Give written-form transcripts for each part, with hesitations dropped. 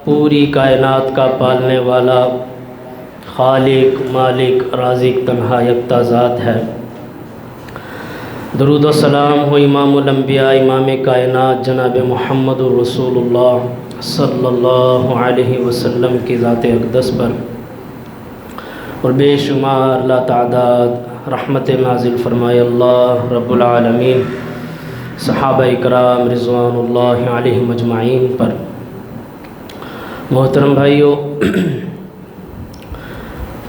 پوری کائنات کا پالنے والا خالق مالک رازق تنہا یکتا ذات ہے۔ درود و سلام ہو امام الانبیاء امام کائنات جناب محمد رسول اللہ صلی اللہ علیہ وسلم کی ذات اقدس پر، اور بے شمار لا تعداد رحمت نازل فرمائے اللہ رب العالمین صحابہ اکرام رضوان اللہ علیہم اجمعین پر۔ محترم بھائیو،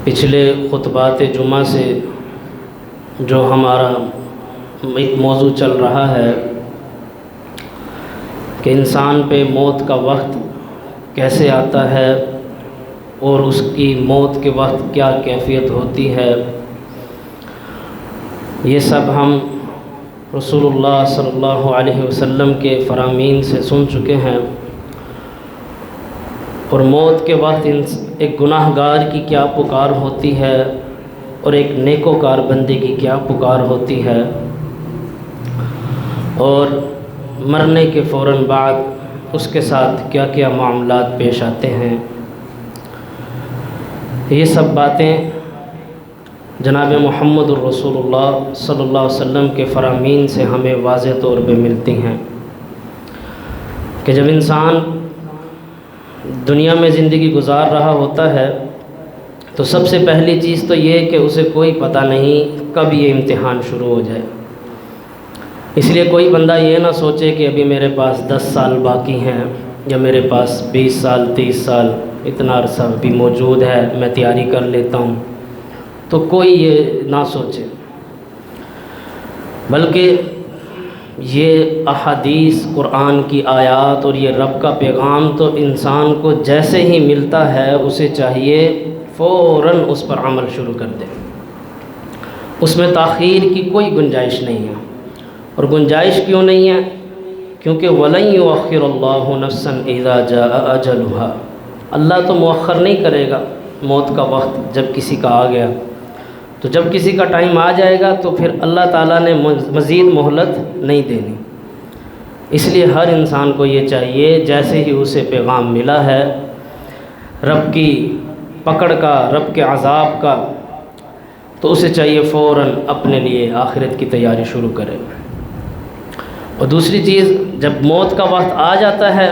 پچھلے خطبات جمعہ سے جو ہمارا ایک موضوع چل رہا ہے کہ انسان پہ موت کا وقت کیسے آتا ہے اور اس کی موت کے وقت کیا کیفیت ہوتی ہے، یہ سب ہم رسول اللہ صلی اللہ علیہ وسلم کے فرامین سے سن چکے ہیں۔ اور موت کے وقت ایک گناہ گار کی کیا پکار ہوتی ہے اور ایک نیکوکار بندے کی کیا پکار ہوتی ہے، اور مرنے کے فوراً بعد اس کے ساتھ کیا کیا معاملات پیش آتے ہیں، یہ سب باتیں جناب محمد الرسول اللہ صلی اللہ علیہ وسلم کے فرامین سے ہمیں واضح طور پہ ملتی ہیں کہ جب انسان دنیا میں زندگی گزار رہا ہوتا ہے تو سب سے پہلی چیز تو یہ کہ اسے کوئی پتہ نہیں کب یہ امتحان شروع ہو جائے۔ اس لیے کوئی بندہ یہ نہ سوچے کہ ابھی میرے پاس 10 سال باقی ہیں یا میرے پاس 20 سال 30 سال اتنا عرصہ بھی موجود ہے، میں تیاری کر لیتا ہوں، تو کوئی یہ نہ سوچے، بلکہ یہ احادیث قرآن کی آیات اور یہ رب کا پیغام تو انسان کو جیسے ہی ملتا ہے اسے چاہیے فوراً اس پر عمل شروع کر دے، اس میں تاخیر کی کوئی گنجائش نہیں ہے۔ اور گنجائش کیوں نہیں ہے؟ کیونکہ وَلَن يُؤَخِّرَ اللَّهُ نَفْسًا إِذَا جَاءَ أَجَلُهَا، اللہ تو مؤخر نہیں کرے گا موت کا وقت جب کسی کا آ گیا، تو جب کسی کا ٹائم آ جائے گا تو پھر اللہ تعالیٰ نے مزید مہلت نہیں دینی۔ اس لیے ہر انسان کو یہ چاہیے جیسے ہی اسے پیغام ملا ہے رب کی پکڑ کا، رب کے عذاب کا، تو اسے چاہیے فوراً اپنے لیے آخرت کی تیاری شروع کرے۔ اور دوسری چیز، جب موت کا وقت آ جاتا ہے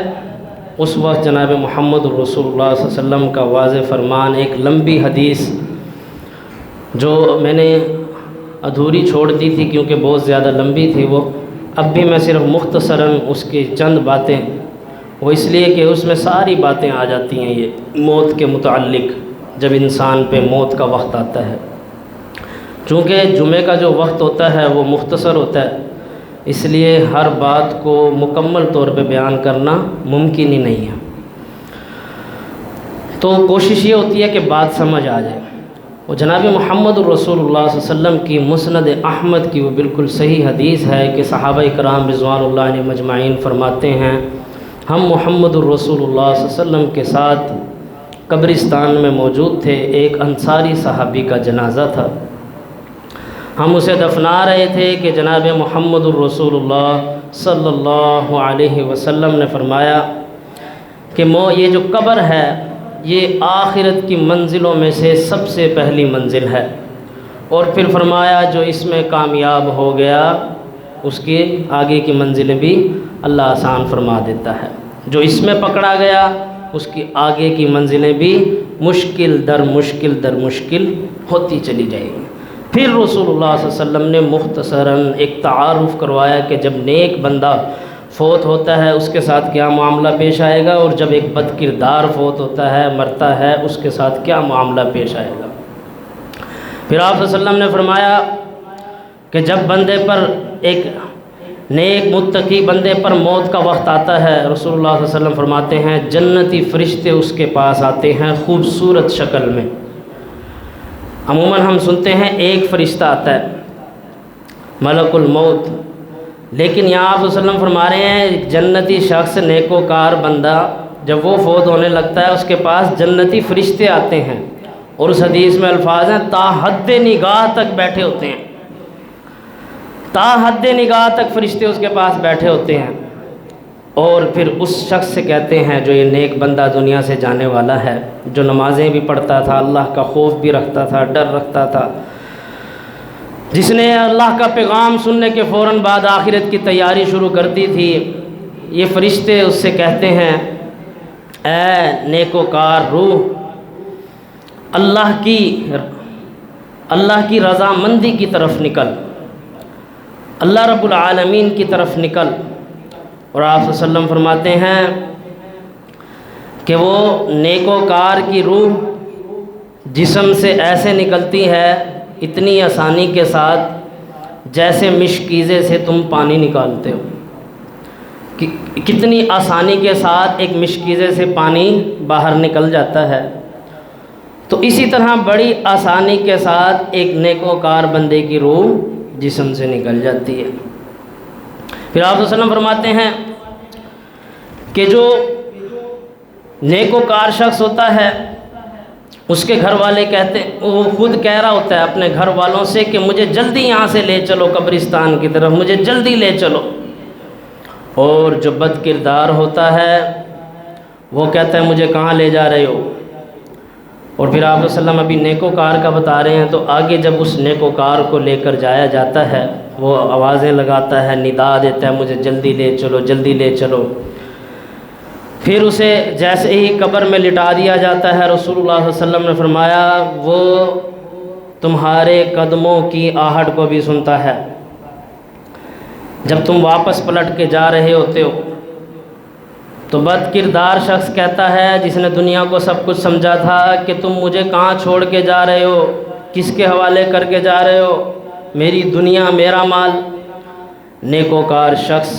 اس وقت جناب محمد رسول اللہ صلی اللہ علیہ وسلم کا واضح فرمان، ایک لمبی حدیث جو میں نے ادھوری چھوڑ دی تھی کیونکہ بہت زیادہ لمبی تھی، وہ اب بھی میں صرف مختصراً اس کی چند باتیں، وہ اس لیے کہ اس میں ساری باتیں آ جاتی ہیں یہ موت کے متعلق جب انسان پہ موت کا وقت آتا ہے۔ چونکہ جمعے کا جو وقت ہوتا ہے وہ مختصر ہوتا ہے، اس لیے ہر بات کو مکمل طور پہ بیان کرنا ممکن ہی نہیں ہے، تو کوشش یہ ہوتی ہے کہ بات سمجھ آ جائے۔ وہ جناب محمد رسول اللہ صلی اللہ علیہ وسلم کی مسند احمد کی وہ بالکل صحیح حدیث ہے کہ صحابہ کرام رضوان اللہ علیہم اجمعین فرماتے ہیں، ہم محمد رسول اللہ صلی اللہ علیہ وسلم کے ساتھ قبرستان میں موجود تھے، ایک انصاری صحابی کا جنازہ تھا، ہم اسے دفنا رہے تھے کہ جناب محمد الرسول اللہ صلی اللہ علیہ وسلم نے فرمایا کہ یہ جو قبر ہے یہ آخرت کی منزلوں میں سے سب سے پہلی منزل ہے، اور پھر فرمایا جو اس میں کامیاب ہو گیا اس کی آگے کی منزلیں بھی اللہ آسان فرما دیتا ہے، جو اس میں پکڑا گیا اس کی آگے کی منزلیں بھی مشکل در مشکل ہوتی چلی جائیں گی۔ پھر رسول اللہ صلی اللہ علیہ وسلم نے مختصراً ایک تعارف کروایا کہ جب نیک بندہ فوت ہوتا ہے اس کے ساتھ کیا معاملہ پیش آئے گا، اور جب ایک بد کردار فوت ہوتا ہے مرتا ہے اس کے ساتھ کیا معاملہ پیش آئے گا۔ پھر آپ صلی اللہ علیہ وسلم نے فرمایا کہ جب بندے پر ایک نیک متقی بندے پر موت کا وقت آتا ہے، رسول اللہ صلی اللہ علیہ وسلم فرماتے ہیں جنتی فرشتے اس کے پاس آتے ہیں خوبصورت شکل میں۔ عموماً ہم سنتے ہیں ایک فرشتہ آتا ہے ملک الموت، لیکن یہاں آپ صلی اللہ علیہ وسلم فرما رہے ہیں جنتی شخص نیکوکار بندہ جب وہ فوت ہونے لگتا ہے اس کے پاس جنتی فرشتے آتے ہیں، اور اس حدیث میں الفاظ ہیں تا حد نگاہ تک بیٹھے ہوتے ہیں، تا حد نگاہ تک فرشتے اس کے پاس بیٹھے ہوتے ہیں۔ اور پھر اس شخص سے کہتے ہیں جو یہ نیک بندہ دنیا سے جانے والا ہے، جو نمازیں بھی پڑھتا تھا، اللہ کا خوف بھی رکھتا تھا، ڈر رکھتا تھا، جس نے اللہ کا پیغام سننے کے فوراً بعد آخرت کی تیاری شروع کر دی تھی۔ یہ فرشتے اس سے کہتے ہیں، اے نیکوکار روح، اللہ کی رضامندی کی طرف نکل، اللہ رب العالمین کی طرف نکل۔ اور آپ صلی اللہ علیہ وسلم فرماتے ہیں کہ وہ نیکوکار کی روح جسم سے ایسے نکلتی ہے اتنی آسانی کے ساتھ جیسے مشکیزے سے تم پانی نکالتے ہو، کتنی آسانی کے ساتھ ایک مشکیزے سے پانی باہر نکل جاتا ہے، تو اسی طرح بڑی آسانی کے ساتھ ایک نیکوکار بندے کی روح جسم سے نکل جاتی ہے۔ پھر آپ صلی اللہ علیہ وسلم فرماتے ہیں کہ جو نیکوکار شخص ہوتا ہے اس کے گھر والے کہتے، وہ خود کہہ رہا ہوتا ہے اپنے گھر والوں سے کہ مجھے جلدی یہاں سے لے چلو قبرستان کی طرف، مجھے جلدی لے چلو۔ اور جو بد کردار ہوتا ہے وہ کہتا ہے مجھے کہاں لے جا رہے ہو؟ اور پھر آپ صلی اللہ علیہ وسلم ابھی نیکوکار کا بتا رہے ہیں، تو آگے جب اس نیکوکار کو لے کر جایا جاتا ہے وہ آوازیں لگاتا ہے، ندا دیتا ہے مجھے جلدی لے چلو، جلدی لے چلو۔ پھر اسے جیسے ہی قبر میں لٹا دیا جاتا ہے، رسول اللہ صلی اللہ علیہ وسلم نے فرمایا وہ تمہارے قدموں کی آہٹ کو بھی سنتا ہے جب تم واپس پلٹ کے جا رہے ہوتے ہو۔ تو بد کردار شخص کہتا ہے جس نے دنیا کو سب کچھ سمجھا تھا کہ تم مجھے کہاں چھوڑ کے جا رہے ہو، کس کے حوالے کر کے جا رہے ہو، میری دنیا میرا مال۔ نیکوکار شخص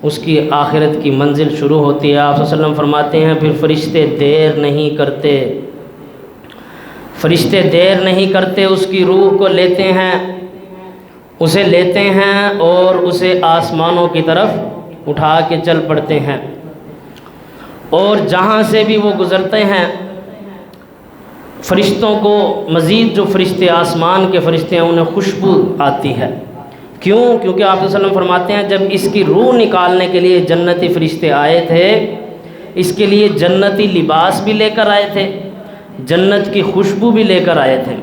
اس کی آخرت کی منزل شروع ہوتی ہے۔ آپ صلی اللہ علیہ وسلم فرماتے ہیں پھر فرشتے دیر نہیں کرتے اس کی روح کو لیتے ہیں، اسے لیتے ہیں اور اسے آسمانوں کی طرف اٹھا کے چل پڑتے ہیں، اور جہاں سے بھی وہ گزرتے ہیں فرشتوں کو، مزید جو فرشتے آسمان کے فرشتے ہیں انہیں خوشبو آتی ہے۔ کیوں؟ کیونکہ آپ صلی اللہ علیہ وسلم فرماتے ہیں جب اس کی روح نکالنے کے لیے جنتی فرشتے آئے تھے، اس کے لیے جنتی لباس بھی لے کر آئے تھے، جنت کی خوشبو بھی لے کر آئے تھے،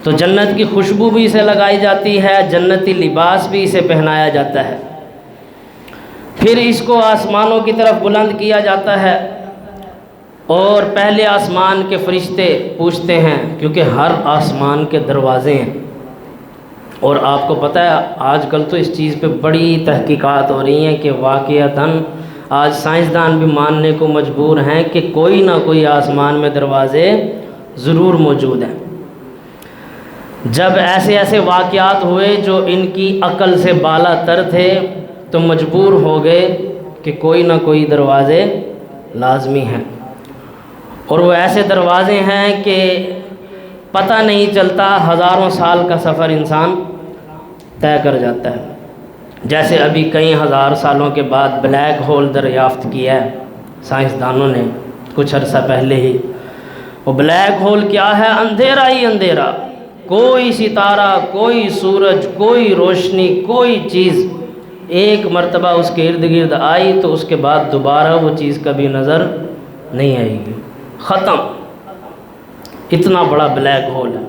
تو جنت کی خوشبو بھی اسے لگائی جاتی ہے، جنتی لباس بھی اسے پہنایا جاتا ہے۔ پھر اس کو آسمانوں کی طرف بلند کیا جاتا ہے، اور پہلے آسمان کے فرشتے پوچھتے ہیں، کیونکہ ہر آسمان کے دروازے ہیں، اور آپ کو پتہ ہے آج کل تو اس چیز پہ بڑی تحقیقات ہو رہی ہیں کہ واقعتاً آج سائنسدان بھی ماننے کو مجبور ہیں کہ کوئی نہ کوئی آسمان میں دروازے ضرور موجود ہیں۔ جب ایسے واقعات ہوئے جو ان کی عقل سے بالا تر تھے تو مجبور ہو گئے کہ کوئی نہ کوئی دروازے لازمی ہیں، اور وہ ایسے دروازے ہیں کہ پتہ نہیں چلتا، ہزاروں سال کا سفر انسان طے کر جاتا ہے۔ جیسے ابھی کئی ہزار سالوں کے بعد بلیک ہول دریافت کیا ہے سائنسدانوں نے کچھ عرصہ پہلے ہی۔ وہ بلیک ہول کیا ہے؟ اندھیرا ہی اندھیرا، کوئی ستارہ، کوئی سورج، کوئی روشنی، کوئی چیز ایک مرتبہ اس کے ارد گرد آئی تو اس کے بعد دوبارہ وہ چیز کبھی نظر نہیں آئے گی، ختم۔ اتنا بڑا بلیک ہول ہے،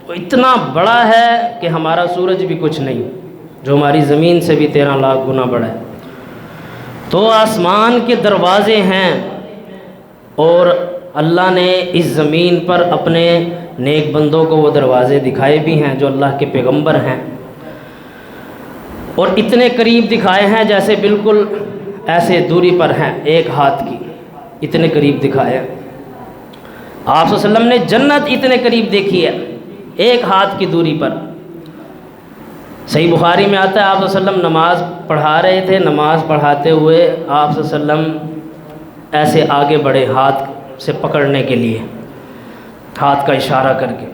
وہ اتنا بڑا ہے کہ ہمارا سورج بھی کچھ نہیں، جو ہماری زمین سے بھی 13 لاکھ گنا بڑا ہے۔ تو آسمان کے دروازے ہیں، اور اللہ نے اس زمین پر اپنے نیک بندوں کو وہ دروازے دکھائے بھی ہیں جو اللہ کے پیغمبر ہیں، اور اتنے قریب دکھائے ہیں جیسے بالکل ایسے دوری پر ہیں، ایک ہاتھ کی، اتنے قریب دکھائے ہیں۔ آپ صلی اللہ علیہ وسلم نے جنت اتنے قریب دیکھی ہے، ایک ہاتھ کی دوری پر۔ صحیح بخاری میں آتا ہے آپ صلی اللہ علیہ وسلم نماز پڑھا رہے تھے، نماز پڑھاتے ہوئے آپ صلی اللہ علیہ وسلم ایسے آگے بڑھے ہاتھ سے پکڑنے کے لیے، ہاتھ کا اشارہ کر کے،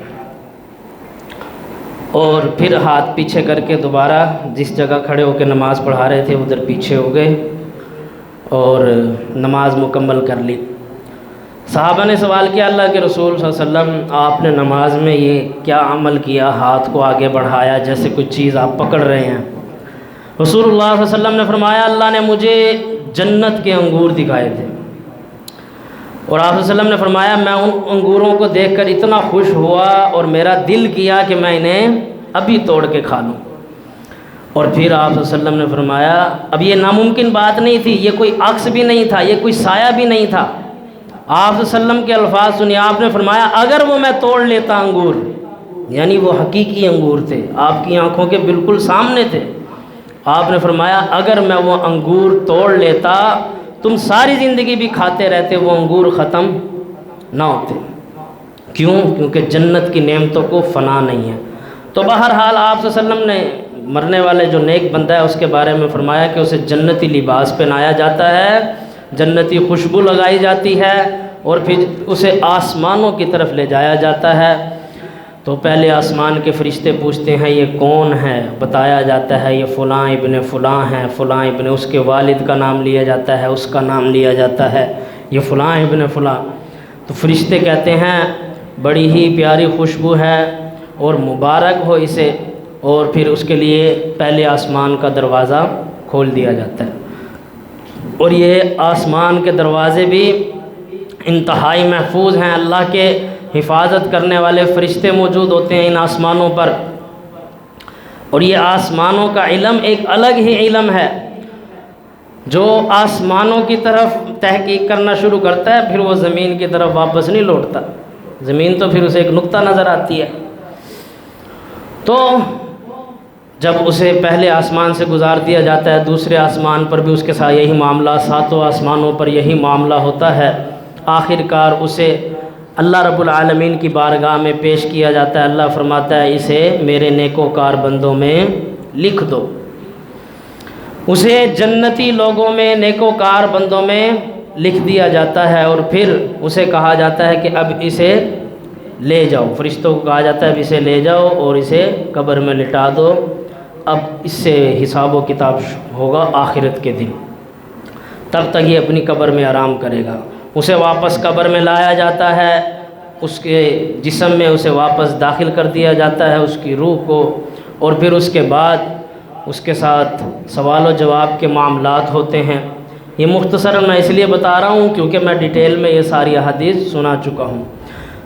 اور پھر ہاتھ پیچھے کر کے دوبارہ جس جگہ کھڑے ہو کے نماز پڑھا رہے تھے ادھر پیچھے ہو گئے اور نماز مکمل کر لی۔ صحابہ نے سوال کیا اللہ کے رسول صلی اللہ علیہ وسلم آپ نے نماز میں یہ کیا عمل کیا، ہاتھ کو آگے بڑھایا جیسے کچھ چیز آپ پکڑ رہے ہیں؟ رسول اللہ صلی اللہ علیہ وسلم نے فرمایا اللہ نے مجھے جنت کے انگور دکھائے تھے، اور آپ صلی اللہ علیہ وسلم نے فرمایا میں ان انگوروں کو دیکھ کر اتنا خوش ہوا اور میرا دل کیا کہ میں انہیں ابھی توڑ کے کھا لوں۔ اور پھر آپ صلی اللہ علیہ وسلم نے فرمایا اب یہ ناممکن بات نہیں تھی، یہ کوئی عکس بھی نہیں تھا، یہ کوئی سایہ بھی نہیں تھا۔ آپ صلی اللہ علیہ وسلم کے الفاظ سنیے، آپ نے فرمایا اگر وہ میں توڑ لیتا انگور، یعنی وہ حقیقی انگور تھے، آپ کی آنکھوں کے بالکل سامنے تھے، آپ نے فرمایا اگر میں وہ انگور توڑ لیتا تم ساری زندگی بھی کھاتے رہتے، وہ انگور ختم نہ ہوتے۔ کیوں؟ کیونکہ جنت کی نعمتوں کو فنا نہیں ہے۔ تو بہرحال آپ صلی اللہ علیہ وسلم نے مرنے والے جو نیک بندہ ہے اس کے بارے میں فرمایا کہ اسے جنتی لباس پہنایا جاتا ہے، جنتی خوشبو لگائی جاتی ہے، اور پھر اسے آسمانوں کی طرف لے جایا جاتا ہے۔ تو پہلے آسمان کے فرشتے پوچھتے ہیں یہ کون ہے، بتایا جاتا ہے یہ فلاں ابن فلاں ہیں، فلاں ابن، اس کے والد کا نام لیا جاتا ہے، اس کا نام لیا جاتا ہے، یہ فلاں ابن فلاں۔ تو فرشتے کہتے ہیں بڑی ہی پیاری خوشبو ہے اور مبارک ہو اسے، اور پھر اس کے لیے پہلے آسمان کا دروازہ کھول دیا جاتا ہے۔ اور یہ آسمان کے دروازے بھی انتہائی محفوظ ہیں، اللہ کے حفاظت کرنے والے فرشتے موجود ہوتے ہیں ان آسمانوں پر۔ اور یہ آسمانوں کا علم ایک الگ ہی علم ہے، جو آسمانوں کی طرف تحقیق کرنا شروع کرتا ہے پھر وہ زمین کی طرف واپس نہیں لوٹتا، زمین تو پھر اسے ایک نقطہ نظر آتی ہے۔ تو جب اسے پہلے آسمان سے گزار دیا جاتا ہے دوسرے آسمان پر بھی اس کے ساتھ یہی معاملہ، ساتوں آسمانوں پر یہی معاملہ ہوتا ہے، آخر کار اسے اللہ رب العالمین کی بارگاہ میں پیش کیا جاتا ہے۔ اللہ فرماتا ہے اسے میرے نیکوکار بندوں میں لکھ دو، اسے جنتی لوگوں میں نیکوکار بندوں میں لکھ دیا جاتا ہے، اور پھر اسے کہا جاتا ہے کہ اب اسے لے جاؤ، فرشتوں کو کہا جاتا ہے اب اسے لے جاؤ اور اسے قبر میں لٹا دو، اب اس سے حساب و کتاب ہوگا آخرت کے دن، تب تک یہ اپنی قبر میں آرام کرے گا۔ اسے واپس قبر میں لایا جاتا ہے، اس کے جسم میں اسے واپس داخل کر دیا جاتا ہے، اس کی روح کو، اور پھر اس کے بعد اس کے ساتھ سوال و جواب کے معاملات ہوتے ہیں۔ یہ مختصراً میں اس لیے بتا رہا ہوں کیونکہ میں ڈیٹیل میں یہ ساری احادیث سنا چکا ہوں۔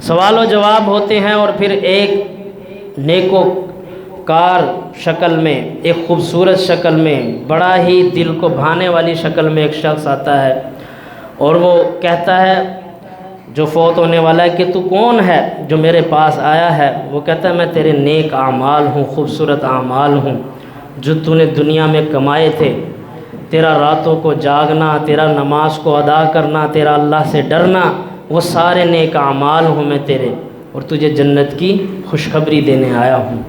سوال و جواب ہوتے ہیں، اور پھر ایک نیکوکار شکل میں، ایک خوبصورت شکل میں، بڑا ہی دل کو بھانے والی شکل میں ایک شخص آتا ہے، اور وہ کہتا ہے جو فوت ہونے والا ہے کہ تو کون ہے جو میرے پاس آیا ہے؟ وہ کہتا ہے میں تیرے نیک اعمال ہوں، خوبصورت اعمال ہوں جو تو نے دنیا میں کمائے تھے، تیرا راتوں کو جاگنا، تیرا نماز کو ادا کرنا، تیرا اللہ سے ڈرنا، وہ سارے نیک اعمال ہوں میں تیرے، اور تجھے جنت کی خوشخبری دینے آیا ہوں۔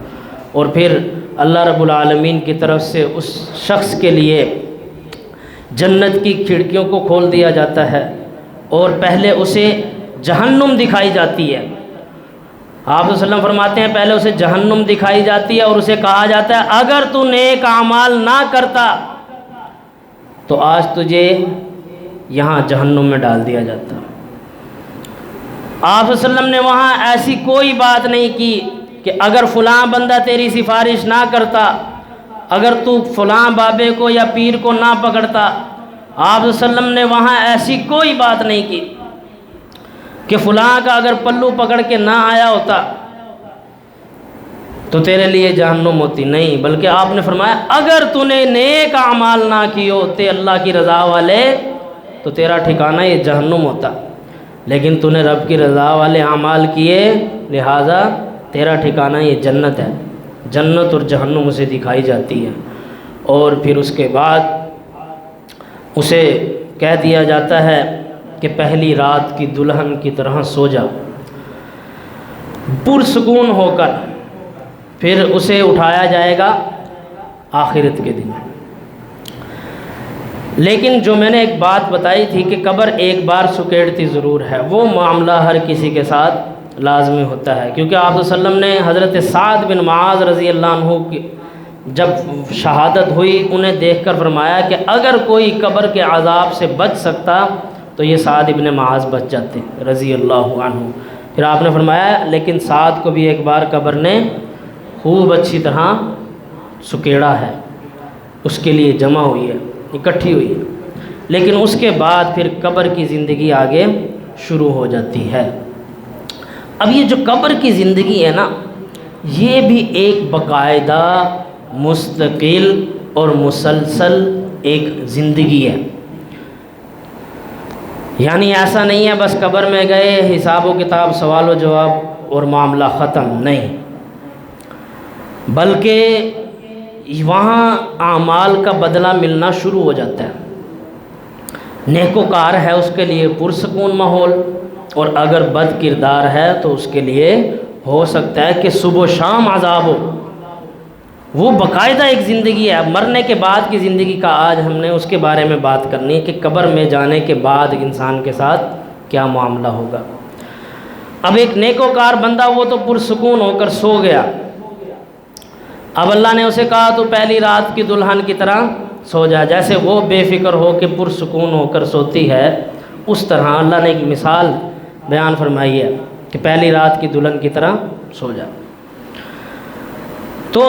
اور پھر اللہ رب العالمین کی طرف سے اس شخص کے لیے جنت کی کھڑکیوں کو کھول دیا جاتا ہے، اور پہلے اسے جہنم دکھائی جاتی ہے۔ آپ صلی اللہ علیہ وسلم فرماتے ہیں پہلے اسے جہنم دکھائی جاتی ہے، اور اسے کہا جاتا ہے اگر تو نیک اعمال نہ کرتا تو آج تجھے یہاں جہنم میں ڈال دیا جاتا۔ آپ صلی اللہ علیہ وسلم نے وہاں ایسی کوئی بات نہیں کی کہ اگر فلاں بندہ تیری سفارش نہ کرتا، اگر تو فلاں بابے کو یا پیر کو نہ پکڑتا، آپ صلی اللہ علیہ وسلم نے وہاں ایسی کوئی بات نہیں کی کہ فلاں کا اگر پلو پکڑ کے نہ آیا ہوتا تو تیرے لیے جہنم ہوتی، نہیں، بلکہ آپ نے فرمایا اگر تو نے نیک اعمال نہ کیے ہوتے اللہ کی رضا والے تو تیرا ٹھکانہ یہ جہنم ہوتا، لیکن تو نے رب کی رضا والے اعمال کیے لہٰذا تیرا ٹھکانہ یہ جنت ہے۔ جنت اور جہنم اسے دکھائی جاتی ہے، اور پھر اس کے بعد اسے کہہ دیا جاتا ہے کہ پہلی رات کی دلہن کی طرح سو جا پرسکون ہو کر، پھر اسے اٹھایا جائے گا آخرت کے دن۔ لیکن جو میں نے ایک بات بتائی تھی کہ قبر ایک بار سکیڑتی ضرور ہے، وہ معاملہ ہر کسی کے ساتھ لازمی ہوتا ہے، کیونکہ آپ صلی اللہ علیہ وسلم نے حضرت سعد بن معاذ رضی اللہ عنہ کی جب شہادت ہوئی انہیں دیکھ کر فرمایا کہ اگر کوئی قبر کے عذاب سے بچ سکتا تو یہ سعد بن معاذ بچ جاتے رضی اللہ عنہ۔ پھر آپ نے فرمایا لیکن سعد کو بھی ایک بار قبر نے خوب اچھی طرح سکیڑا ہے، اس کے لیے جمع ہوئی ہے، اکٹھی ہوئی ہے، لیکن اس کے بعد پھر قبر کی زندگی آگے شروع ہو جاتی ہے۔ اب یہ جو قبر کی زندگی ہے نا، یہ بھی ایک باقاعدہ مستقل اور مسلسل ایک زندگی ہے۔ یعنی ایسا نہیں ہے بس قبر میں گئے، حساب و کتاب، سوال و جواب اور معاملہ ختم، نہیں، بلکہ وہاں اعمال کا بدلہ ملنا شروع ہو جاتا ہے۔ نیکوکار ہے اس کے لیے پرسکون ماحول، اور اگر بد کردار ہے تو اس کے لیے ہو سکتا ہے کہ صبح و شام عذاب ہو۔ وہ باقاعدہ ایک زندگی ہے۔ مرنے کے بعد کی زندگی کا آج ہم نے اس کے بارے میں بات کرنی ہے کہ قبر میں جانے کے بعد انسان کے ساتھ کیا معاملہ ہوگا۔ اب ایک نیکوکار بندہ وہ تو پرسکون ہو کر سو گیا، اب اللہ نے اسے کہا تو پہلی رات کی دلہن کی طرح سو جا، جیسے وہ بے فکر ہو کے پرسکون ہو کر سوتی ہے، اس طرح اللہ نے ایک مثال بیان فرمائی ہے کہ پہلی رات کی دلہن کی طرح سو جا۔ تو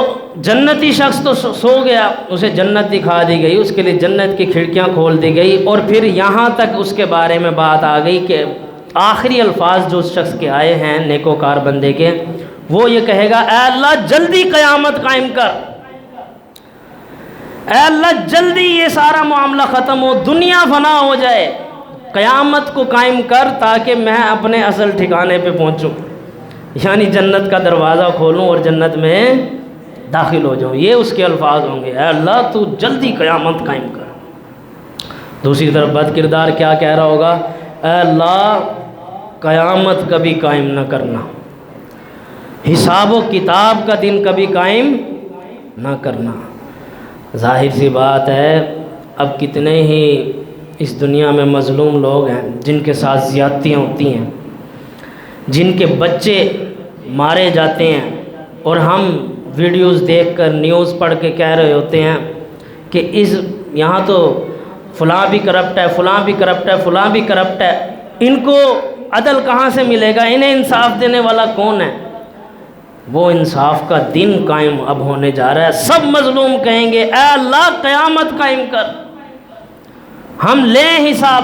جنتی شخص تو سو گیا، اسے جنت دکھا دی گئی، اس کے لیے جنت کی کھڑکیاں کھول دی گئی، اور پھر یہاں تک اس کے بارے میں بات آ گئی کہ آخری الفاظ جو اس شخص کے آئے ہیں نیکوکار بندے کے، وہ یہ کہے گا، اے اللہ جلدی قیامت قائم کر، اے اللہ جلدی یہ سارا معاملہ ختم ہو، دنیا فنا ہو جائے، قیامت کو قائم کر تاکہ میں اپنے اصل ٹھکانے پہ پہنچوں، یعنی جنت کا دروازہ کھولوں اور جنت میں داخل ہو جاؤں۔ یہ اس کے الفاظ ہوں گے، اے اللہ تو جلدی قیامت قائم کر۔ دوسری طرف بد کردار کیا کہہ رہا ہوگا، اے اللہ قیامت کبھی قائم نہ کرنا، حساب و کتاب کا دن کبھی قائم نہ کرنا۔ ظاہر سی بات ہے، اب کتنے ہی اس دنیا میں مظلوم لوگ ہیں جن کے ساتھ زیادتیاں ہوتی ہیں، جن کے بچے مارے جاتے ہیں، اور ہم ویڈیوز دیکھ کر نیوز پڑھ کے کہہ رہے ہوتے ہیں کہ یہاں تو فلاں بھی کرپٹ ہے، فلاں بھی کرپٹ ہے، فلاں بھی کرپٹ ہے، ان کو عدل کہاں سے ملے گا، انہیں انصاف دینے والا کون ہے؟ وہ انصاف کا دن قائم اب ہونے جا رہا ہے، سب مظلوم کہیں گے، اے اللہ قیامت قائم کر، ہم لیں حساب۔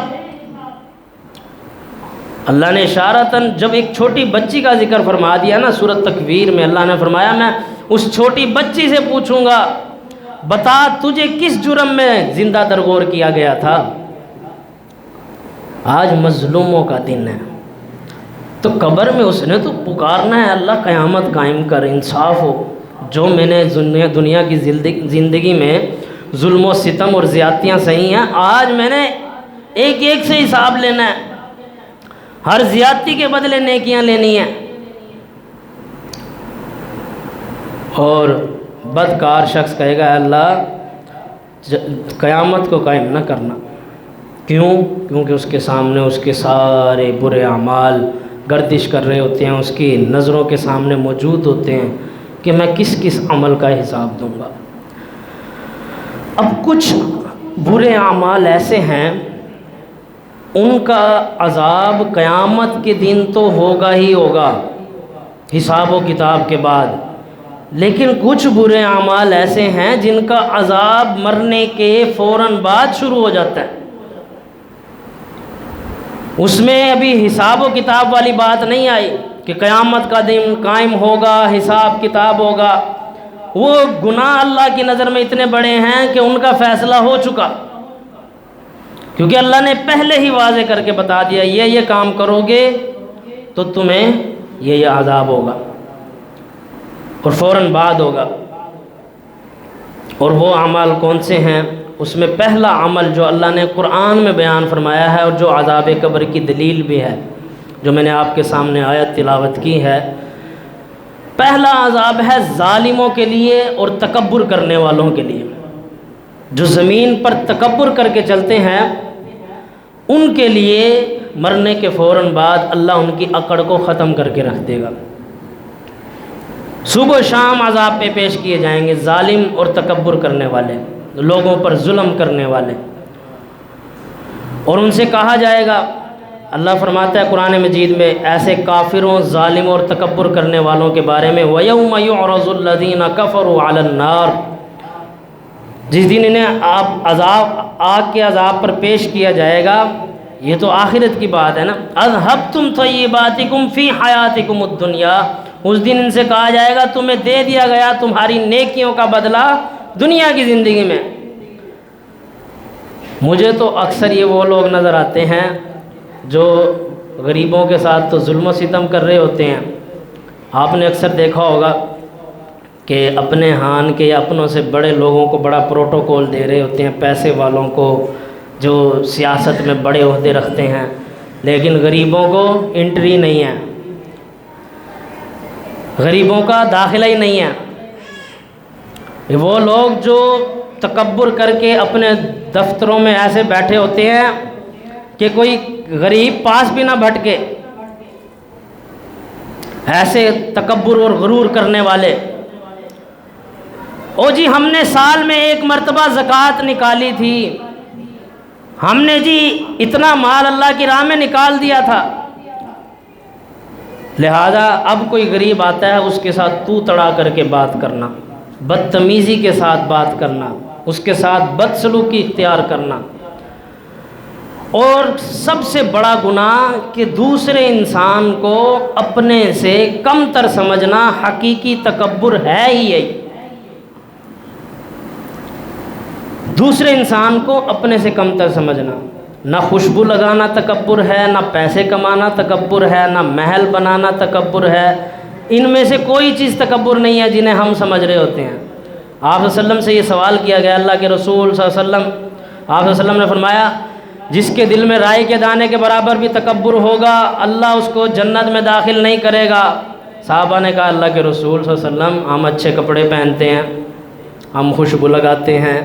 اللہ نے اشارتاً جب ایک چھوٹی بچی کا ذکر فرما دیا نا سورۃ تکویر میں، اللہ نے فرمایا میں اس چھوٹی بچی سے پوچھوں گا، بتا تجھے کس جرم میں زندہ درگور کیا گیا تھا۔ آج مظلوموں کا دن ہے، تو قبر میں اس نے تو پکارنا ہے، اللہ قیامت قائم کر، انصاف ہو، جو میں نے دنیا کی زندگی میں ظلم و ستم اور زیادتیاں سہی ہیں، آج میں نے ایک ایک سے حساب لینا ہے، ہر زیادتی کے بدلے نیکیاں لینی ہیں۔ اور بدکار شخص کہے گا، اے اللہ قیامت کو قائم نہ کرنا، کیوں؟ کیونکہ اس کے سامنے اس کے سارے برے اعمال گردش کر رہے ہوتے ہیں، اس کی نظروں کے سامنے موجود ہوتے ہیں کہ میں کس کس عمل کا حساب دوں گا۔ اب کچھ برے اعمال ایسے ہیں، ان کا عذاب قیامت کے دن تو ہوگا ہی ہوگا حساب و کتاب کے بعد، لیکن کچھ برے اعمال ایسے ہیں جن کا عذاب مرنے کے فوراً بعد شروع ہو جاتا ہے۔ اس میں ابھی حساب و کتاب والی بات نہیں آئی کہ قیامت کا دن قائم ہوگا، حساب کتاب ہوگا۔ وہ گناہ اللہ کی نظر میں اتنے بڑے ہیں کہ ان کا فیصلہ ہو چکا، کیونکہ اللہ نے پہلے ہی واضح کر کے بتا دیا، یہ کام کرو گے تو تمہیں یہ عذاب ہوگا اور فوراً بعد ہوگا۔ اور وہ اعمال کون سے ہیں؟ اس میں پہلا عمل جو اللہ نے قرآن میں بیان فرمایا ہے اور جو عذاب قبر کی دلیل بھی ہے، جو میں نے آپ کے سامنے آیت تلاوت کی ہے، پہلا عذاب ہے ظالموں کے لیے اور تکبر کرنے والوں کے لیے۔ جو زمین پر تکبر کر کے چلتے ہیں ان کے لیے مرنے کے فوراً بعد اللہ ان کی اکڑ کو ختم کر کے رکھ دے گا۔ صبح و شام عذاب پہ پیش کیے جائیں گے ظالم اور تکبر کرنے والے، لوگوں پر ظلم کرنے والے، اور ان سے کہا جائے گا، اللہ فرماتا ہے قرآن مجید میں ایسے کافروں، ظالموں اور تکبر کرنے والوں کے بارے میں، وَيَوْمَ يُعْرَضُ الَّذِينَ كَفَرُوا عَلَى النَّارِ، جس دن انہیں آگ کے عذاب پر پیش کیا جائے گا، یہ تو آخرت کی بات ہے نا۔ اذھبتم طیباتکم فی حیاتکم الدنیا، اس دن ان سے کہا جائے گا تمہیں دے دیا گیا تمہاری نیکیوں کا بدلہ دنیا کی زندگی میں۔ مجھے تو اکثر یہ وہ لوگ نظر آتے ہیں جو غریبوں کے ساتھ تو ظلم و ستم کر رہے ہوتے ہیں۔ آپ نے اکثر دیکھا ہوگا کہ اپنے ہان کے یا اپنوں سے بڑے لوگوں کو بڑا پروٹوکول دے رہے ہوتے ہیں، پیسے والوں کو جو سیاست میں بڑے عہدے رکھتے ہیں، لیکن غریبوں کو انٹری نہیں ہے، غریبوں کا داخلہ ہی نہیں ہے۔ وہ لوگ جو تکبر کر کے اپنے دفتروں میں ایسے بیٹھے ہوتے ہیں کہ کوئی غریب پاس بھی نہ بھٹکے، ایسے تکبر اور غرور کرنے والے۔ او جی ہم نے سال میں ایک مرتبہ زکوٰۃ نکالی تھی، ہم نے جی اتنا مال اللہ کی راہ میں نکال دیا تھا، لہذا اب کوئی غریب آتا ہے اس کے ساتھ تو تڑا کر کے بات کرنا، بدتمیزی کے ساتھ بات کرنا، اس کے ساتھ بدسلوکی اختیار کرنا، اور سب سے بڑا گناہ کہ دوسرے انسان کو اپنے سے کم تر سمجھنا، حقیقی تکبر ہے ہی یہی۔ دوسرے انسان کو اپنے سے کم تر سمجھنا، نہ خوشبو لگانا تکبر ہے، نہ پیسے کمانا تکبر ہے، نہ محل بنانا تکبر ہے، ان میں سے کوئی چیز تکبر نہیں ہے جنہیں ہم سمجھ رہے ہوتے ہیں۔ آپ صلی اللہ علیہ وسلم سے یہ سوال کیا گیا، اللہ کے رسول صلی اللہ علیہ وسلم، آپ صلی اللہ علیہ وسلم نے فرمایا جس کے دل میں رائی کے دانے کے برابر بھی تکبر ہوگا اللہ اس کو جنت میں داخل نہیں کرے گا۔ صحابہ نے کہا اللہ کے رسول صلی اللہ علیہ وسلم ہم اچھے کپڑے پہنتے ہیں، ہم خوشبو لگاتے ہیں،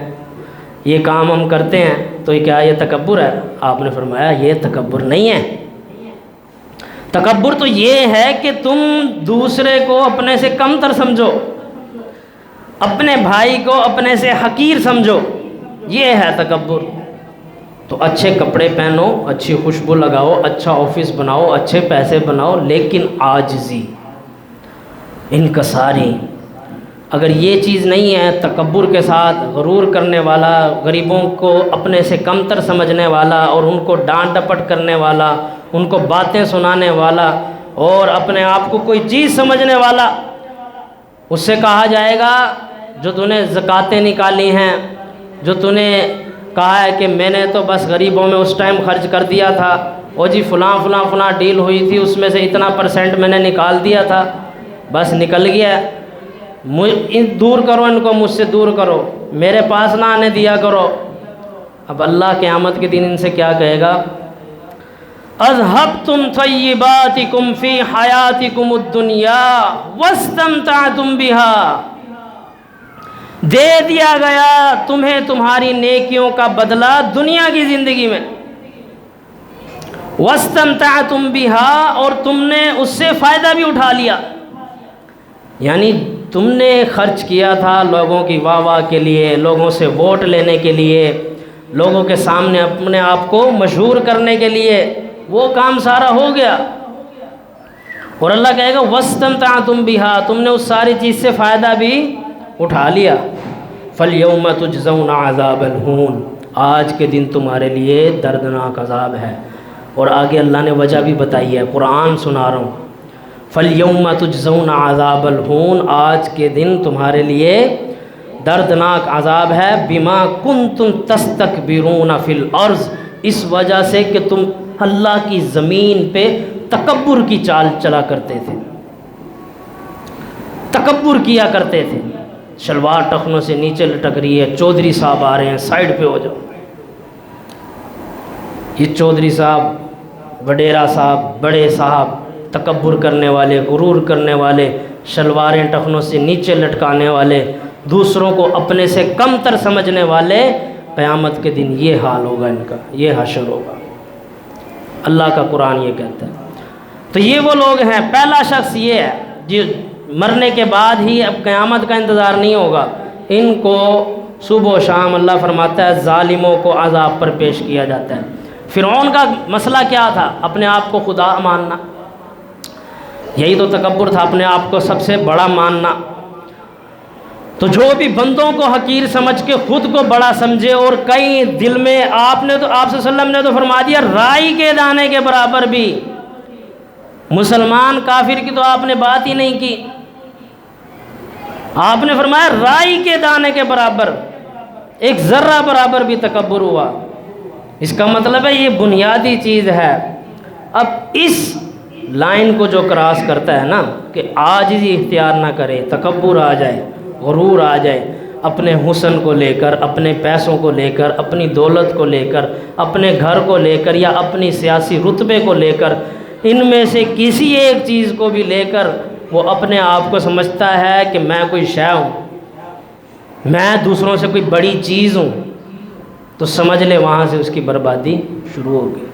یہ کام ہم کرتے ہیں، تو یہ کیا یہ تکبر ہے؟ آپ نے فرمایا یہ تکبر نہیں ہے، تکبر تو یہ ہے کہ تم دوسرے کو اپنے سے کم تر سمجھو، اپنے بھائی کو اپنے سے حقیر سمجھو، یہ ہے تکبر۔ تو اچھے کپڑے پہنو، اچھی خوشبو لگاؤ، اچھا آفس بناؤ، اچھے پیسے بناؤ، لیکن عاجزی، انکساری، اگر یہ چیز نہیں ہے، تکبر کے ساتھ غرور کرنے والا، غریبوں کو اپنے سے کم تر سمجھنے والا اور ان کو ڈانٹ ڈپٹ کرنے والا، ان کو باتیں سنانے والا اور اپنے آپ کو کوئی چیز سمجھنے والا، اس سے کہا جائے گا جو تو نے زکاتیں نکالی ہیں، جو تو نے کہا ہے کہ میں نے تو بس غریبوں میں اس ٹائم خرچ کر دیا تھا، اور جی فلاں فلاں فلاں ڈیل ہوئی تھی اس میں سے اتنا % میں نے نکال دیا تھا، بس نکل گیا، دور کرو ان کو، مجھ سے دور کرو، میرے پاس نہ آنے دیا کرو۔ اب اللہ قیامت کے دن ان سے کیا کہے گا؟ اذھبتم طیباتکم فی حیاتکم الدنیا واستمتعتم بها، دے دیا گیا تمہیں تمہاری نیکیوں کا بدلہ دنیا کی زندگی میں، واستمتعتم بها، اور تم نے اس سے فائدہ بھی اٹھا لیا، یعنی تم نے خرچ کیا تھا لوگوں کی واہ واہ کے لیے، لوگوں سے ووٹ لینے کے لیے، لوگوں کے سامنے اپنے آپ کو مشہور کرنے کے لیے، وہ کام سارا ہو گیا، اور اللہ کہے گا واستمتعتم بها، تم نے اس ساری چیز سے فائدہ بھی اٹھا لیا۔ فَالْيَوْمَ تُجْزَوْنَ عَذَابَ الْهُونِ، آج کے دن تمہارے لیے دردناک عذاب ہے، اور آگے اللہ نے وجہ بھی بتائی ہے، قرآن سنا رہا ہوں۔ فَالْيَوْمَ تُجْزَوْنَ عَذَابَ الْهُونِ، آج کے دن تمہارے لیے دردناک عذاب ہے، بِمَا كُنْتُمْ تَسْتَكْبِرُونَ فِي الْأَرْضِ، اس وجہ سے کہ تم اللہ کی زمین پہ تکبر کی چال چلا کرتے تھے، تکبر کیا کرتے تھے۔ شلوار ٹخنوں سے نیچے لٹک رہی ہے، چودھری صاحب آ رہے ہیں، سائیڈ پہ ہو جاؤ۔ یہ چودھری صاحب، وڈیرا صاحب، بڑے صاحب، تکبر کرنے والے، غرور کرنے والے، شلواریں ٹخنوں سے نیچے لٹکانے والے، دوسروں کو اپنے سے کم تر سمجھنے والے، قیامت کے دن یہ حال ہوگا ان کا، یہ حشر ہوگا۔ اللہ کا قرآن یہ کہتا ہے۔ تو یہ وہ لوگ ہیں، پہلا شخص یہ ہے جو مرنے کے بعد ہی اب قیامت کا انتظار نہیں ہوگا، ان کو صبح و شام اللہ فرماتا ہے ظالموں کو عذاب پر پیش کیا جاتا ہے۔ فرعون کا مسئلہ کیا تھا؟ اپنے آپ کو خدا ماننا، یہی تو تکبر تھا، اپنے آپ کو سب سے بڑا ماننا۔ تو جو بھی بندوں کو حقیر سمجھ کے خود کو بڑا سمجھے اور کئی دل میں آپ صلی اللہ علیہ وسلم نے تو فرما دیا رائی کے دانے کے برابر بھی، مسلمان کافر کی تو آپ نے بات ہی نہیں کی، آپ نے فرمایا رائی کے دانے کے برابر، ایک ذرہ برابر بھی تکبر ہوا۔ اس کا مطلب ہے یہ بنیادی چیز ہے۔ اب اس لائن کو جو کراس کرتا ہے نا کہ عاجزی اختیار نہ کرے، تکبر آ جائے، غرور آ جائے، اپنے حسن کو لے کر، اپنے پیسوں کو لے کر، اپنی دولت کو لے کر، اپنے گھر کو لے کر یا اپنی سیاسی رتبے کو لے کر، ان میں سے کسی ایک چیز کو بھی لے کر وہ اپنے آپ کو سمجھتا ہے کہ میں کوئی شے ہوں، میں دوسروں سے کوئی بڑی چیز ہوں، تو سمجھ لے وہاں سے اس کی بربادی شروع ہوگی۔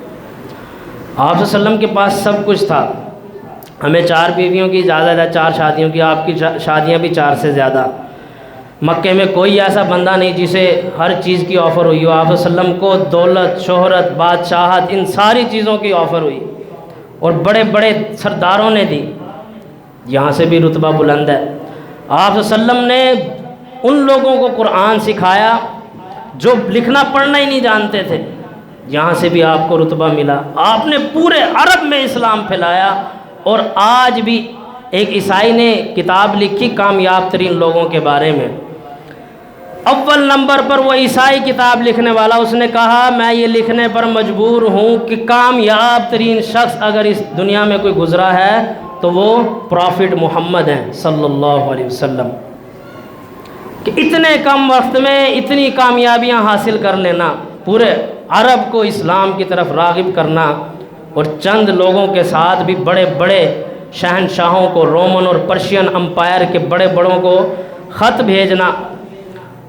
آپ صلی اللہ علیہ وسلم کے پاس سب کچھ تھا، ہمیں 4 بیویوں کی اجازت ہے، 4 شادیوں کی، آپ کی شادیاں بھی 4 سے زیادہ۔ مکے میں کوئی ایسا بندہ نہیں جسے ہر چیز کی آفر ہوئی ہو، آپ صلی اللہ علیہ وسلم کو دولت، شہرت، بادشاہت، ان ساری چیزوں کی آفر ہوئی اور بڑے بڑے سرداروں نے دی، یہاں سے بھی رتبہ بلند ہے۔ آپ صلی اللہ علیہ وسلم نے ان لوگوں کو قرآن سکھایا جو لکھنا پڑھنا ہی نہیں جانتے تھے، یہاں سے بھی آپ کو رتبہ ملا۔ آپ نے پورے عرب میں اسلام پھیلایا، اور آج بھی ایک عیسائی نے کتاب لکھی کامیاب ترین لوگوں کے بارے میں، اول نمبر پر وہ عیسائی کتاب لکھنے والا، اس نے کہا میں یہ لکھنے پر مجبور ہوں کہ کامیاب ترین شخص اگر اس دنیا میں کوئی گزرا ہے تو وہ پرافٹ محمد ہیں صلی اللہ علیہ وسلم، کہ اتنے کم وقت میں اتنی کامیابیاں حاصل کر لینا، پورے عرب کو اسلام کی طرف راغب کرنا، اور چند لوگوں کے ساتھ بھی بڑے بڑے شہنشاہوں کو، رومن اور پرشین امپائر کے بڑے بڑوں کو خط بھیجنا،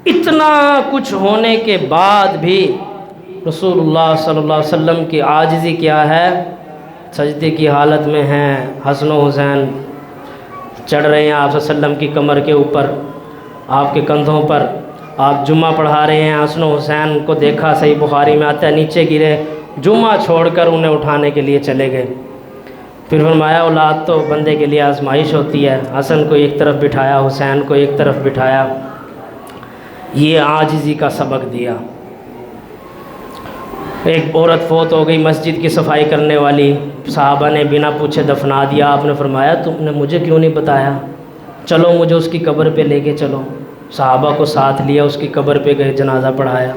اتنا کچھ ہونے کے بعد بھی رسول اللہ صلی اللہ علیہ وسلم کی عاجزی کیا ہے؟ سجدے کی حالت میں ہیں، حسن و حسین چڑھ رہے ہیں آپ صلی اللہ علیہ وسلم کی کمر کے اوپر، آپ کے کندھوں پر، آپ جمعہ پڑھا رہے ہیں، حسن و حسین کو دیکھا، صحیح بخاری میں آتا ہے، نیچے گرے، جمعہ چھوڑ کر انہیں اٹھانے کے لیے چلے گئے۔ پھر فرمایا اولاد تو بندے کے لیے آزمائش ہوتی ہے، حسن کو ایک طرف بٹھایا، حسین کو ایک طرف بٹھایا، یہ عاجزی کا سبق دیا۔ ایک عورت فوت ہو گئی مسجد کی صفائی کرنے والی، صحابہ نے بنا پوچھے دفنا دیا، آپ نے فرمایا تم نے مجھے کیوں نہیں بتایا، چلو مجھے اس کی قبر پہ لے کے چلو، صحابہ کو ساتھ لیا، اس کی قبر پہ گئے، جنازہ پڑھایا۔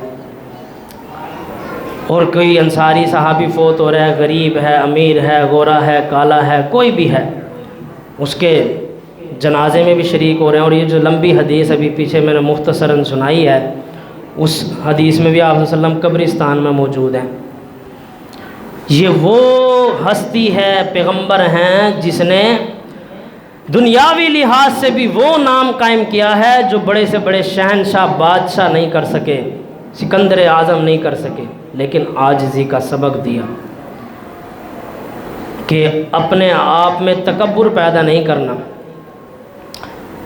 اور کوئی انصاری صحابی فوت ہو رہا ہے، غریب ہے، امیر ہے، گورا ہے، کالا ہے، کوئی بھی ہے، اس کے جنازے میں بھی شریک ہو رہے ہیں۔ اور یہ جو لمبی حدیث ابھی پیچھے میں نے مختصراً سنائی ہے، اس حدیث میں بھی آپ صلی اللہ علیہ وسلم قبرستان میں موجود ہیں۔ یہ وہ ہستی ہے، پیغمبر ہیں، جس نے دنیاوی لحاظ سے بھی وہ نام قائم کیا ہے جو بڑے سے بڑے شہنشاہ، بادشاہ نہیں کر سکے، سکندر اعظم نہیں کر سکے، لیکن عاجزی کا سبق دیا کہ اپنے آپ میں تکبر پیدا نہیں کرنا۔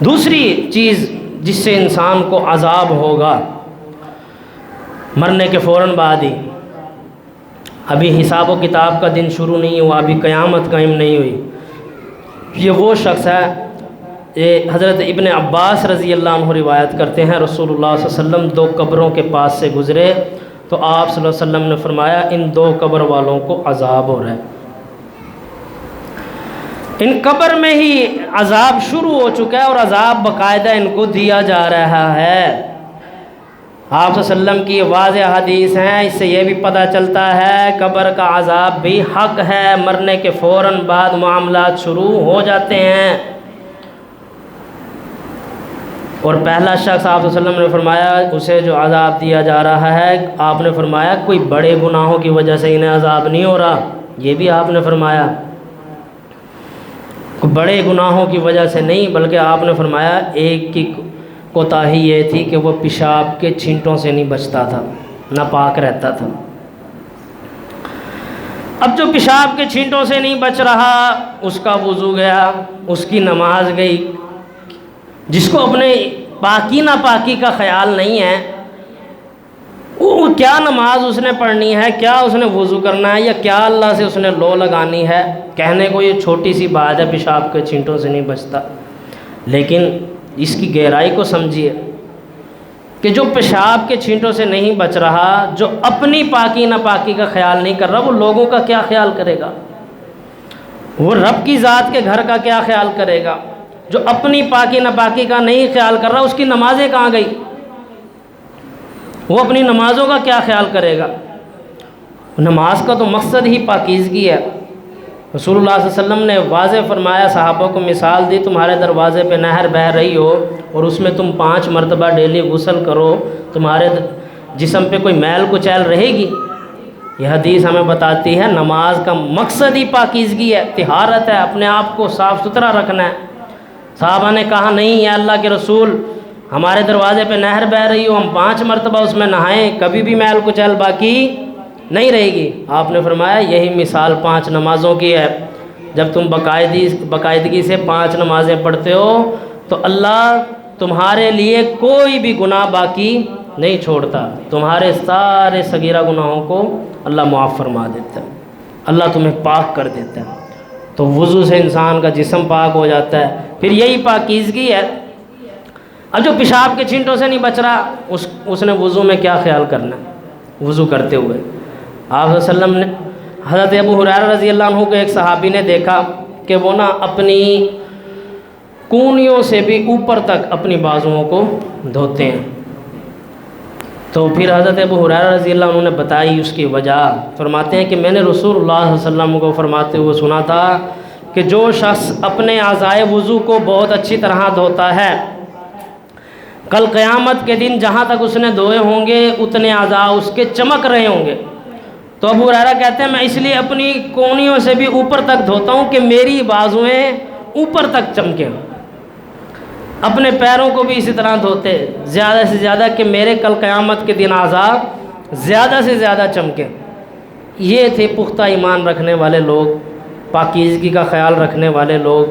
دوسری چیز جس سے انسان کو عذاب ہوگا مرنے کے فوراً بعد ہی، ابھی حساب و کتاب کا دن شروع نہیں ہوا، ابھی قیامت قائم نہیں ہوئی، یہ وہ شخص ہے، یہ حضرت ابن عباس رضی اللہ عنہ روایت کرتے ہیں، رسول اللہ صلی اللہ علیہ وسلم 2 قبروں کے پاس سے گزرے تو آپ صلی اللہ علیہ وسلم نے فرمایا ان 2 قبر والوں کو عذاب ہو رہا ہے، ان قبر میں ہی عذاب شروع ہو چکا ہے، اور عذاب باقاعدہ ان کو دیا جا رہا ہے۔ آپ صلی اللہ علیہ وسلم کی واضح حدیث ہیں، اس سے یہ بھی پتہ چلتا ہے قبر کا عذاب بھی حق ہے، مرنے کے فوراً بعد معاملات شروع ہو جاتے ہیں۔ اور پہلا شخص آپ صلی اللہ علیہ وسلم نے فرمایا اسے جو عذاب دیا جا رہا ہے، آپ نے فرمایا کوئی بڑے گناہوں کی وجہ سے انہیں عذاب نہیں ہو رہا، یہ بھی آپ نے فرمایا کوئی بڑے گناہوں کی وجہ سے نہیں، بلکہ آپ نے فرمایا ایک کی کوتاہی یہ تھی کہ وہ پیشاب کے چھینٹوں سے نہیں بچتا تھا، ناپاک رہتا تھا۔ اب جو پیشاب کے چھینٹوں سے نہیں بچ رہا، اس کا وضو گیا، اس کی نماز گئی، جس کو اپنے پاکی ناپاکی کا خیال نہیں ہے، وہ کیا نماز اس نے پڑھنی ہے، کیا اس نے وضو کرنا ہے، یا کیا اللہ سے اس نے لو لگانی ہے، کہنے کو یہ چھوٹی سی بات ہے پیشاب کے چھینٹوں سے نہیں بچتا، لیکن اس کی گہرائی کو سمجھیے کہ جو پیشاب کے چھینٹوں سے نہیں بچ رہا، جو اپنی پاکی ناپاکی کا خیال نہیں کر رہا، وہ لوگوں کا کیا خیال کرے گا؟ وہ رب کی ذات کے گھر کا کیا خیال کرے گا؟ جو اپنی پاکی ناپاکی کا نہیں خیال کر رہا، اس کی نمازیں کہاں گئی؟ وہ اپنی نمازوں کا کیا خیال کرے گا؟ نماز کا تو مقصد ہی پاکیزگی ہے۔ رسول اللہ صلی اللہ علیہ وسلم نے واضح فرمایا، صحابہ کو مثال دی، تمہارے دروازے پہ نہر بہہ رہی ہو اور اس میں تم 5 مرتبہ ڈیلی غسل کرو، تمہارے جسم پہ کوئی میل کچیل رہے گی؟ یہ حدیث ہمیں بتاتی ہے نماز کا مقصد ہی پاکیزگی ہے، طہارت ہے، اپنے آپ کو صاف ستھرا رکھنا ہے۔ صحابہ نے کہا نہیں یا اللہ کے رسول، ہمارے دروازے پہ نہر بہہ رہی ہو، ہم 5 مرتبہ اس میں نہائیں، کبھی بھی میل کچیل باقی نہیں رہے گی۔ آپ نے فرمایا یہی مثال 5 نمازوں کی ہے۔ جب تم باقاعدگی سے 5 نمازیں پڑھتے ہو تو اللہ تمہارے لیے کوئی بھی گناہ باقی نہیں چھوڑتا، تمہارے سارے صغیرہ گناہوں کو اللہ معاف فرما دیتا ہے، اللہ تمہیں پاک کر دیتا ہے۔ تو وضو سے انسان کا جسم پاک ہو جاتا ہے، پھر یہی پاکیزگی ہے۔ اب جو پیشاب کے چھینٹوں سے نہیں بچ رہا، اس نے وضو میں کیا خیال کرنا ہے؟ وضو کرتے ہوئے آپ صلی اللہ علیہ وسلم نے حضرت ابو ہریرہ رضی اللہ عنہ کو ایک صحابی نے دیکھا کہ وہ اپنی کونیوں سے بھی اوپر تک اپنی بازوؤں کو دھوتے ہیں۔ تو پھر حضرت ابو ہریرہ رضی اللہ عنہ نے بتائی اس کی وجہ، فرماتے ہیں کہ میں نے رسول اللہ صلی اللہ علیہ وسلم کو فرماتے ہوئے سنا تھا کہ جو شخص اپنے اعضائے وضو کو بہت اچھی طرح دھوتا ہے، کل قیامت کے دن جہاں تک اس نے دھوئے ہوں گے اتنے اعضاء اس کے چمک رہے ہوں گے۔ تو ابو ہریرہ کہتے ہیں میں اس لیے اپنی کونیوں سے بھی اوپر تک دھوتا ہوں کہ میری بازویں اوپر تک چمکیں۔ اپنے پیروں کو بھی اسی طرح دھوتے زیادہ سے زیادہ کہ میرے کل قیامت کے دن اعضاء زیادہ سے زیادہ چمکیں۔ یہ تھے پختہ ایمان رکھنے والے لوگ، پاکیزگی کا خیال رکھنے والے لوگ۔